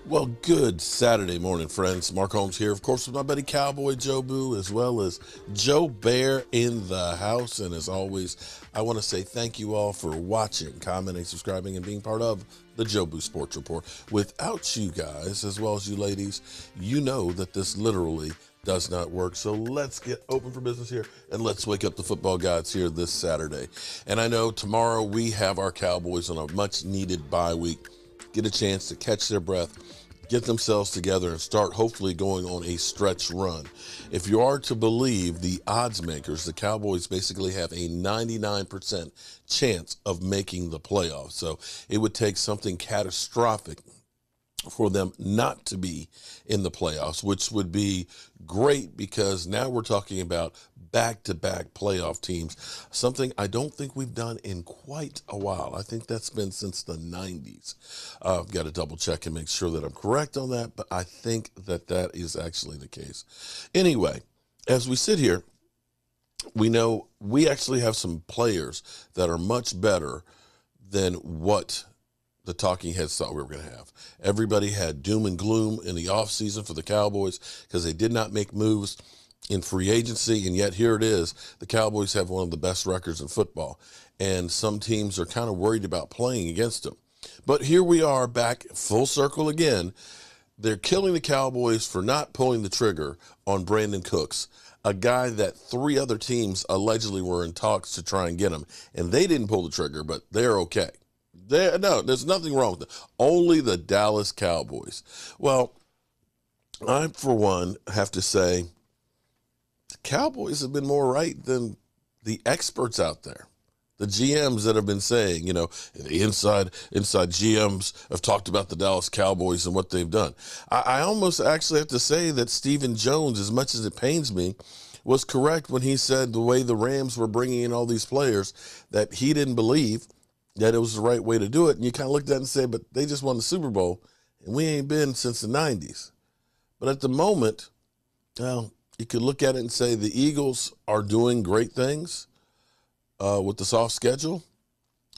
Well, good Saturday morning, friends. Mark Holmes here, of course, with my buddy Cowboy Joe Boo, as well as Joe Bear in the house. And as always, I want to say thank you all for watching, commenting, subscribing, and being part of the Joe Boo Sports Report. Without you guys, as well as you ladies, you know that this literally does not work. So let's get open for business here, and let's wake up the football gods here this Saturday. And I know tomorrow we have our Cowboys on a much-needed bye week. Get a chance to catch their breath, get themselves together, and start hopefully going on a stretch run. If you are to believe the odds makers, the Cowboys basically have a 99% chance of making the playoffs. So it would take something catastrophic for them not to be in the playoffs, which would be great because now we're talking about back-to-back playoff teams, something I don't think we've done in quite a while. I think that's been since the 90s. I've got to double check and make sure that I'm correct on that, but I think that that is actually the case. Anyway, as we sit here, we know we actually have some players that are much better than what the talking heads thought we were going to have. Everybody had doom and gloom in the offseason for the Cowboys because they did not make moves in free agency, and yet here it is. The Cowboys have one of the best records in football, and some teams are kind of worried about playing against them. But here we are back full circle again. They're killing the Cowboys for not pulling the trigger on Brandon Cooks, a guy that 3 other teams allegedly were in talks to try and get him, and they didn't pull the trigger, but they're okay. No, there's nothing wrong with it. Only the Dallas Cowboys. Well, I, for one, have to say the Cowboys have been more right than the experts out there. The GMs that have been saying, you know, the inside GMs have talked about the Dallas Cowboys and what they've done. I almost actually have to say that Stephen Jones, as much as it pains me, was correct when he said the way the Rams were bringing in all these players that he didn't believe that it was the right way to do it. And you kind of looked at it and say, but they just won the Super Bowl, and we ain't been since the 90s. But at the moment, well, you could look at it and say the Eagles are doing great things with the soft schedule.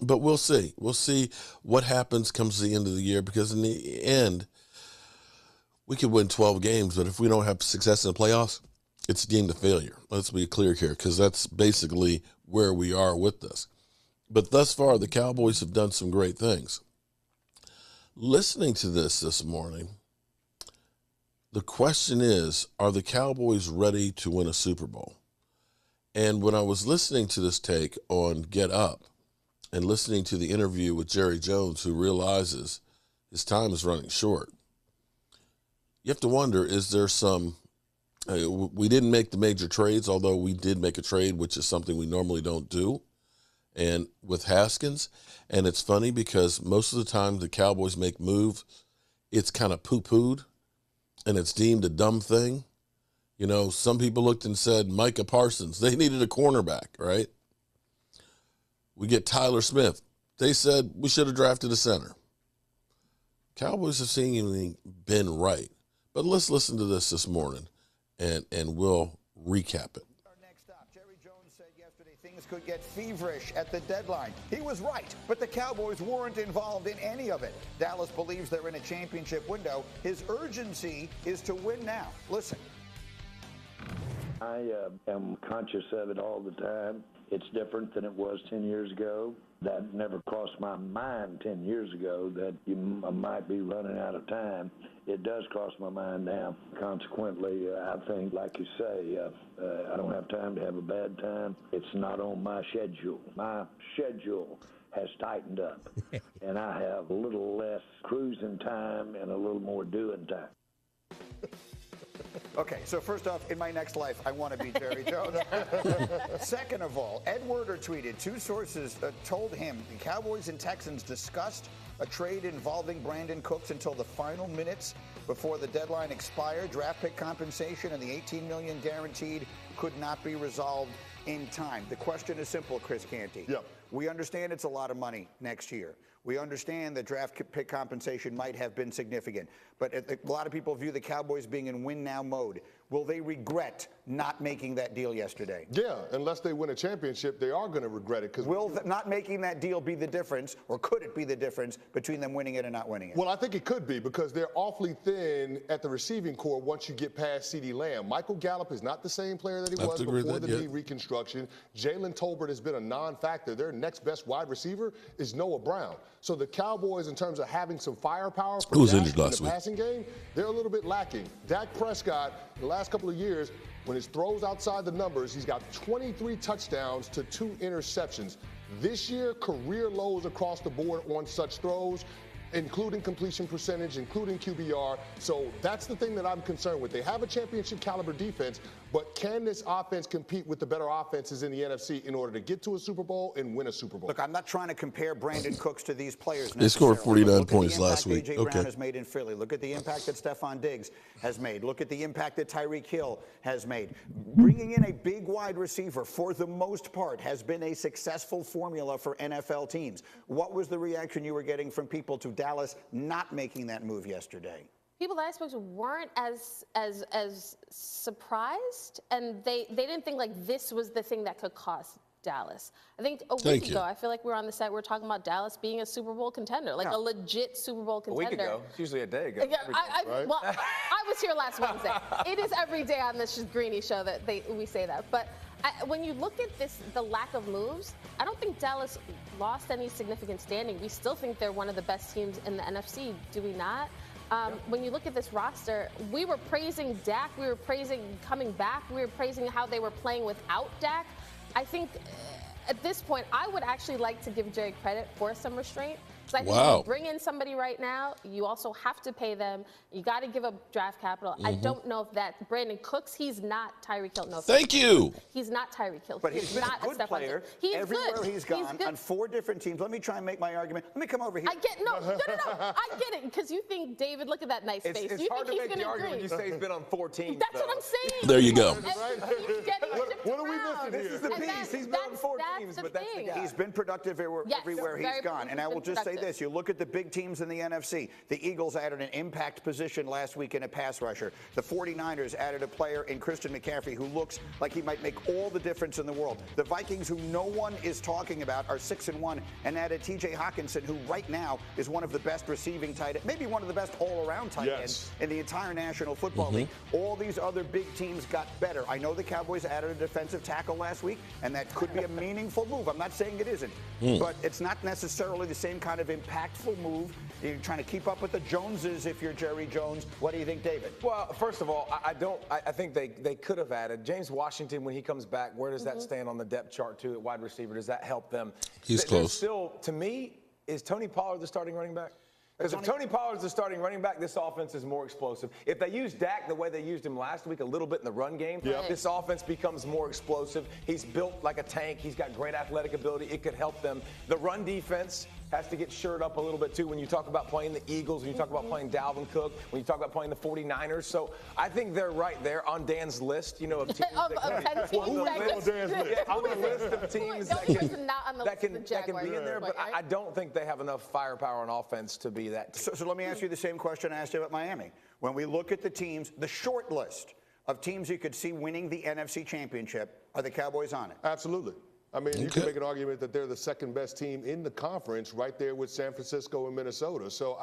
But we'll see. We'll see what happens comes the end of the year, because in the end, we could win 12 games, but if we don't have success in the playoffs, it's deemed a failure. Let's be clear here, because that's basically where we are with this. But thus far, the Cowboys have done some great things. Listening to this morning, the question is, are the Cowboys ready to win a Super Bowl? And when I was listening to this take on Get Up and listening to the interview with Jerry Jones, who realizes his time is running short, you have to wonder, is there some we didn't make the major trades, although we did make a trade, which is something we normally don't do, and with Haskins. And it's funny because most of the time the Cowboys make moves, it's kind of poo-pooed and it's deemed a dumb thing. You know, some people looked and said Micah Parsons, they needed a cornerback, right? We get Tyler Smith. They said we should have drafted a center. Cowboys have seemingly been right. But let's listen to this morning, and we'll recap it. Things could get feverish at the deadline. He was right, but the Cowboys weren't involved in any of it. Dallas believes they're in a championship window. His urgency is to win now. Listen. I am conscious of it all the time. It's different than it was 10 years ago. That never crossed my mind 10 years ago that you might be running out of time. It does cross my mind now. Consequently, I think, like you say, I don't have time to have a bad time. It's not on my schedule. My schedule has tightened up, and I have a little less cruising time and a little more doing time. Okay, so first off, in my next life, I want to be Jerry Jones. Second of all, Ed Werder tweeted, 2 sources told him the Cowboys and Texans discussed a trade involving Brandon Cooks until the final minutes before the deadline expired. Draft pick compensation and the $18 million guaranteed could not be resolved in time. The question is simple, Chris Canty. Yep. We understand it's a lot of money next year. We understand that draft pick compensation might have been significant, but a lot of people view the Cowboys being in win-now mode. will they regret not making that deal yesterday? Yeah, unless they win a championship, they are going to regret it. Will not making that deal be the difference, or could it be the difference between them winning it and not winning it? Well, I think it could be, because they're awfully thin at the receiving core once you get past CeeDee Lamb. Michael Gallup is not the same player that he was before the knee reconstruction. Jalen Tolbert has been a non-factor. Their next best wide receiver is Noah Brown. So the Cowboys, in terms of having some firepower for Who's injured last week? Passing game, they're a little bit lacking. Dak Prescott, in the last couple of years, when his throws outside the numbers, he's got 23 touchdowns to 2 interceptions. This year, career lows across the board on such throws, including completion percentage, including QBR. So that's the thing that I'm concerned with. They have a championship caliber defense, but can this offense compete with the better offenses in the NFC in order to get to a Super Bowl and win a Super Bowl? Look, I'm not trying to compare Brandon Cooks to these players. They scored 49 points last week. Look at the impact A.J. Brown has made in Philly. Look at the impact that Stephon Diggs has made. Look at the impact that Tyreek Hill has made. Bringing in a big wide receiver, for the most part, has been a successful formula for NFL teams. What was the reaction you were getting from people to Dallas not making that move yesterday? People that I spoke to weren't as surprised, and they didn't think like this was the thing that could cost Dallas. I think a week ago, I feel like we were on the set, we were talking about Dallas being a Super Bowl contender, like a legit Super Bowl contender. A week ago. It's usually a day ago. Yeah, well, I was here last Wednesday. It is every day on this Greeny show that we say that. But when you look at the lack of moves, I don't think Dallas lost any significant standing. We still think they're one of the best teams in the NFC, do we not? When you look at this roster, we were praising Dak, we were praising coming back, we were praising how they were playing without Dak. I think at this point, I would actually like to give Jerry credit for some restraint. Because I think when you bring in somebody right now, you also have to pay them. You got to give up draft capital. I don't know if that Brandon Cooks, he's not Tyreek Hill. No, thank you. He's not Tyreek Hill. But he's not a good player. He's everywhere good. He's gone on 4 different teams. Let me try and make my argument. Let me come over here. I get no. I get it, because you think David. Look at that nice face. It's you hard think to make the argument when you say he's been on 4 teams. That's what I'm saying. There you go. What are we missing here? This is the piece. He's been on 4 teams, but that's the guy. He's been productive everywhere he's gone. And I will just say this. You look at the big teams in the NFC. The Eagles added an impact position last week in a pass rusher. The 49ers added a player in Christian McCaffrey who looks like he might make all the difference in the world. The Vikings, who no one is talking about, are 6-1 and added T.J. Hawkinson, who right now is one of the best receiving tight ends, maybe one of the best all-around tight ends in the entire National Football League. All these other big teams got better. I know the Cowboys added a defensive tackle last week, and that could be a meaningful move. I'm not saying it isn't, but it's not necessarily the same kind of impactful move. You're trying to keep up with the Joneses if you're Jerry Jones. What do you think, David? Well, first of all, I think they could have added James Washington when he comes back. Where does that stand on the depth chart too at wide receiver? Does that help them? He's close. Still, to me, is Tony Pollard the starting running back? Because if Tony Pollard's the starting running back, this offense is more explosive. If they use Dak the way they used him last week, a little bit in the run game, this offense becomes more explosive. He's built like a tank. He's got great athletic ability. It could help them. The run defense has to get shored up a little bit too when you talk about playing the Eagles, when you talk about playing Dalvin Cook, when you talk about playing the 49ers. So I think they're right there on Dan's list, of teams on the list of teams that can be in there. But I don't think they have enough firepower on offense to be that team. So let me ask you the same question I asked you about Miami. When we look at the teams, the short list of teams you could see winning the NFC Championship, are the Cowboys on it? Absolutely. I mean, you can make an argument that they're the second best team in the conference, right there with San Francisco and Minnesota. So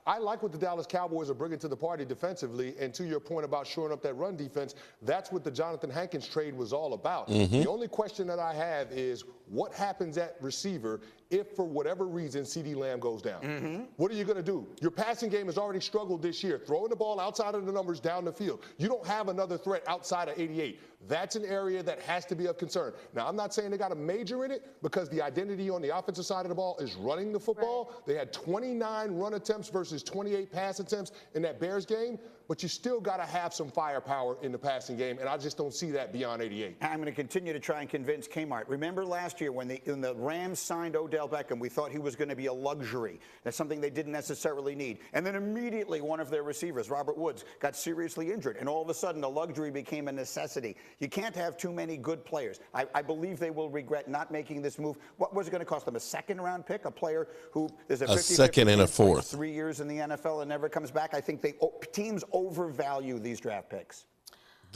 I like what the Dallas Cowboys are bringing to the party defensively. And to your point about shoring up that run defense, that's what the Jonathan Hankins trade was all about. The only question that I have is what happens at receiver if, for whatever reason, CeeDee Lamb goes down? What are you going to do? Your passing game has already struggled this year, throwing the ball outside of the numbers down the field. You don't have another threat outside of 88. That's an area that has to be of concern. Now, I'm not saying they got a major in it, because the identity on the offensive side of the ball is running the football. They had 29 run attempts versus 28 pass attempts in that Bears game. But you still got to have some firepower in the passing game, and I just don't see that beyond 88. I'm going to continue to try and convince Kmart. Remember last year when the Rams signed O'Dell Beckham, we thought he was going to be a luxury. That's something they didn't necessarily need. And then immediately one of their receivers, Robert Woods, got seriously injured, and all of a sudden the luxury became a necessity. You can't have too many good players. I believe they will regret not making this move. What was it going to cost them? A second-round pick? A player who is a second and a fourth. 3 years in the NFL and never comes back? I think teams overvalue these draft picks.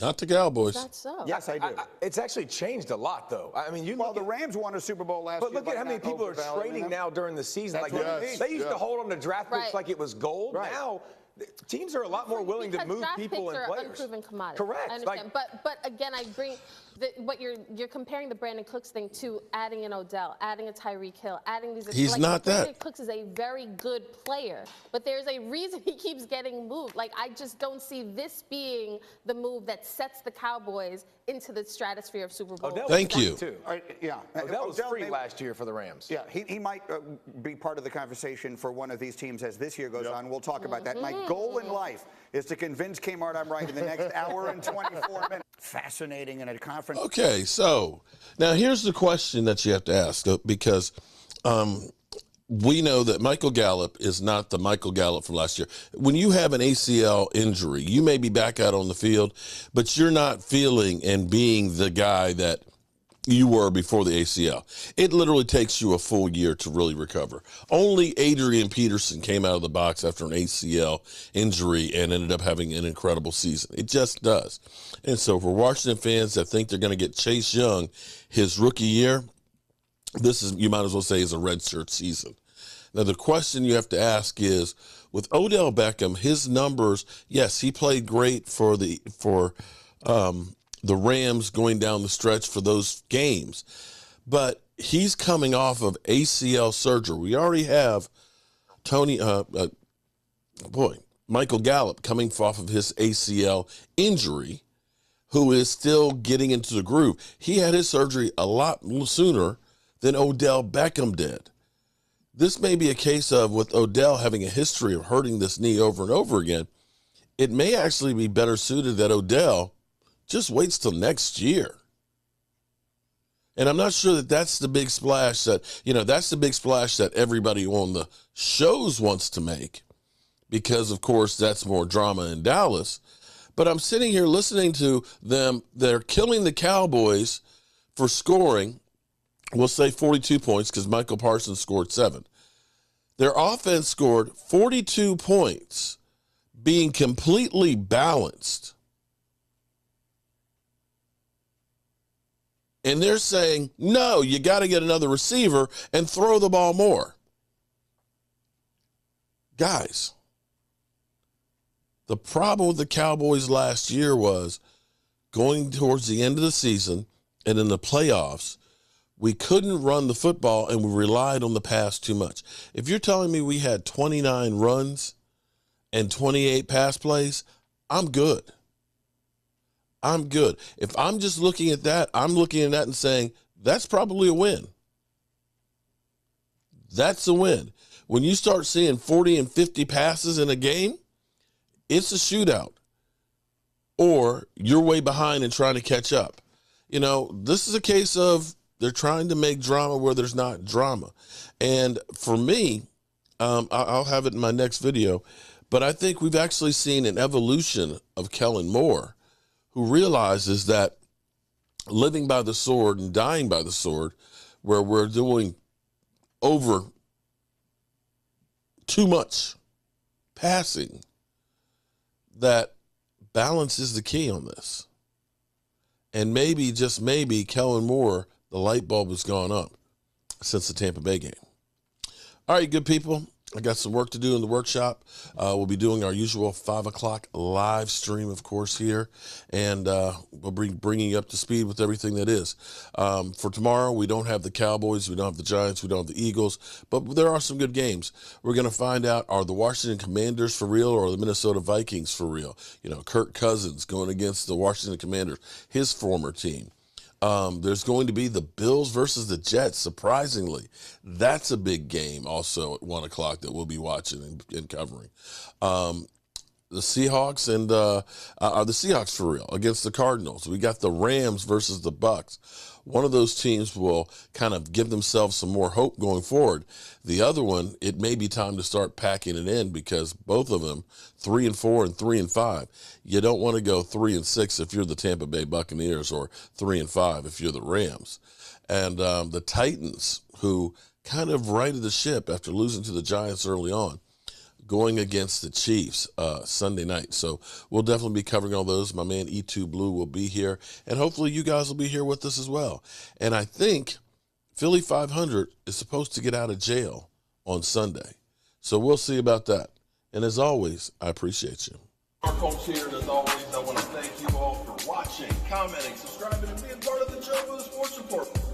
Not the Cowboys. That's so. Yes, I do. It's actually changed a lot, though. I mean, you Well, look the at, Rams won a Super Bowl last year. but look at how many people are trading now during the season. That's Like what I mean. they used to hold on to draft picks Right. like it was gold. Right. Now teams are a lot more willing to Because move draft people picks and are players. Unproven commodities. Correct. I understand. But again, I bring what you're comparing the Brandon Cooks thing to adding an Odell, adding a Tyreek Hill, adding these. He's not that. Brandon Cooks is a very good player, but there's a reason he keeps getting moved. Like, I just don't see this being the move that sets the Cowboys into the stratosphere of Super Bowl. Odell Thank was you. free, too. Yeah. Odell was free maybe- last year for the Rams. Yeah, he might be part of the conversation for one of these teams as this year goes on. We'll talk about that. My goal in life is to convince Kmart I'm right in the next hour and 24 minutes. Fascinating in a conference. Okay, so now here's the question that you have to ask, because we know that Michael Gallup is not the Michael Gallup from last year. When you have an ACL injury, you may be back out on the field, but you're not feeling and being the guy that you were before the ACL. It literally takes you a full year to really recover. Only Adrian Peterson came out of the box after an ACL injury and ended up having an incredible season. It just does. And so for Washington fans that think they're going to get Chase Young his rookie year, this is, you might as well say, is a redshirt season. Now, the question you have to ask is, with O'Dell Beckham, his numbers, yes, he played great for the Rams going down the stretch for those games, but he's coming off of ACL surgery. We already have Michael Gallup coming off of his ACL injury, who is still getting into the groove. He had his surgery a lot sooner than O'Dell Beckham did. This may be a case of, with Odell having a history of hurting this knee over and over again, it may actually be better suited that Odell just waits till next year. And I'm not sure that that's the big splash that everybody on the shows wants to make, because, of course, that's more drama in Dallas. But I'm sitting here listening to them. They're killing the Cowboys for scoring, we'll say 42 points, because Michael Parsons scored 7. Their offense scored 42 points, being completely balanced. And they're saying, no, you got to get another receiver and throw the ball more. Guys, the problem with the Cowboys last year was going towards the end of the season and in the playoffs, we couldn't run the football and we relied on the pass too much. If you're telling me we had 29 runs and 28 pass plays, I'm good. I'm good. If I'm just looking at that, I'm looking at that and saying, that's probably a win. That's a win. When you start seeing 40 and 50 passes in a game, it's a shootout. Or you're way behind and trying to catch up. You know, this is a case of they're trying to make drama where there's not drama. And for me, I'll have it in my next video, but I think we've actually seen an evolution of Kellen Moore, who realizes that living by the sword and dying by the sword, where we're doing over too much passing, that balance is the key on this. And maybe, just maybe, Kellen Moore, the light bulb has gone up since the Tampa Bay game. All right, good people. I got some work to do in the workshop. We'll be doing our usual 5 o'clock live stream, of course, here. And we'll be bringing you up to speed with everything that is. For tomorrow, we don't have the Cowboys. We don't have the Giants. We don't have the Eagles. But there are some good games. We're going to find out, are the Washington Commanders for real or the Minnesota Vikings for real? You know, Kirk Cousins going against the Washington Commanders, his former team. There's going to be the Bills versus the Jets, surprisingly. That's a big game also at 1 o'clock that we'll be watching and covering. The Seahawks and are the Seahawks for real against the Cardinals. We got the Rams versus the Bucks. One of those teams will kind of give themselves some more hope going forward. The other one, it may be time to start packing it in, because both of them, 3-4 and 3-5. You don't want to go 3-6 if you're the Tampa Bay Buccaneers, or 3-5 if you're the Rams. And the Titans, who kind of righted the ship after losing to the Giants early on, going against the Chiefs Sunday night. So we'll definitely be covering all those. My man E2 Blue will be here, and hopefully you guys will be here with us as well. And I think Philly 500 is supposed to get out of jail on Sunday. So we'll see about that. And as always, I appreciate you. Mark Holmes here, and as always, I want to thank you all for watching, commenting, subscribing, and being part of the Joe Boo Sports Report.